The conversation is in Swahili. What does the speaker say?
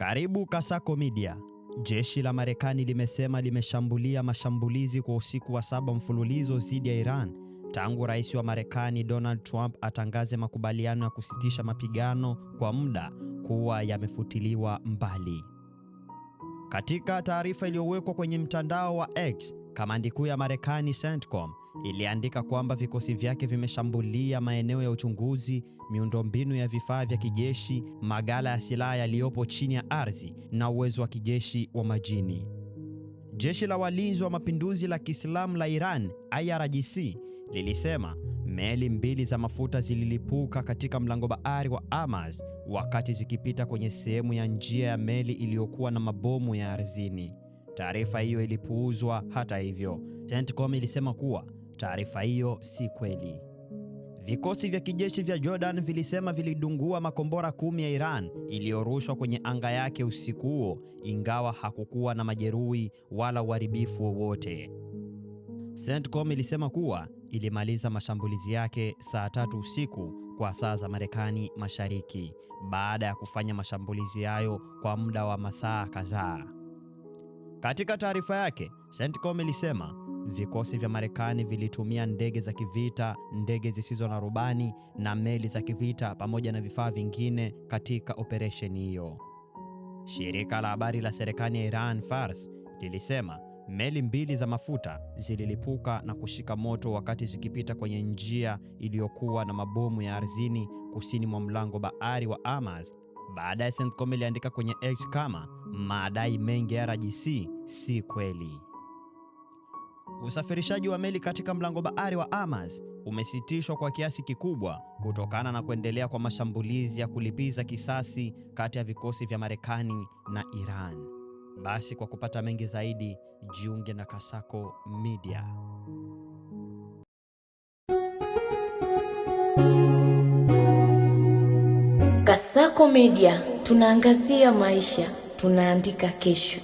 Karibu Kasako Media. Jeshi la Marekani limesema limeshambulia mashambulizi kwa usiku wa 7 mfululizo dhidi ya Iran tangu Rais wa Marekani Donald Trump atangaze makubaliano ya kusitisha mapigano kwa muda kuwa yamefutiliwa mbali. Katika taarifa iliyowekwa kwenye mtandao wa X, kamandi kuu ya Marekani CENTCOM iliandika kwamba vikosi vyake vimeshambulia maeneo ya uchunguzi, miundombinu ya vifaa vya kijeshi, maghala ya silaha yaliyopo chini ya ardhi na uwezo wa kijeshi wa majini. Jeshi la Walinzi wa Mapinduzi la Kiislamu la Iran, IRGC, lilisema meli 2 za mafuta zililipuka katika mlango bahari wa Hormuz wakati zikipita kwenye sehemu ya njia ya meli iliyokuwa na mabomu ya ardhini. Taarifa hiyo ilipuuzwa. Hata hivyo, CENTCOM ilisema kuwa taarifa hiyo si kweli. Vikosi vya kijeshi vya Jordan vilisema vilidungua makombora 10 ya Iran iliyorushwa kwenye anga yake usiku huo, ingawa hakukuwa na majeruhi wala uharibifu wowote. CENTCOM ilisema kuwa ilimaliza mashambulizi yake saa 3 usiku kwa saa za Marekani Mashariki, baada ya kufanya mashambulizi hayo kwa muda wa masaa kadhaa. Katika taarifa yake, CENTCOM ilisema vikosi vya Marekani vilitumia ndege za kivita, ndege zisizo na rubani na meli za kivita pamoja na vifaa vingine katika operesheni hiyo. Shirika la habari la serikali ya Iran, Fars, lilisema meli 2 za mafuta zililipuka na kushika moto wakati zikipita kwenye njia iliyokuwa na mabomu ya ardhini kusini mwa mlango bahari wa Hormuz. Baadaye CENTCOM iliandika kwenye X kama madai mengi ya IRGC si kweli. Usafirishaji wa meli katika mlango bahari wa Hormuz umesitishwa kwa kiasi kikubwa kutokana na kuendelea kwa mashambulizi ya kulipiza kisasi kati ya vikosi vya Marekani na Iran. Basi kwa kupata mengi zaidi, jiunge na Kasako Media. Kasako Media, tunaangazia maisha, tunaandika kesho.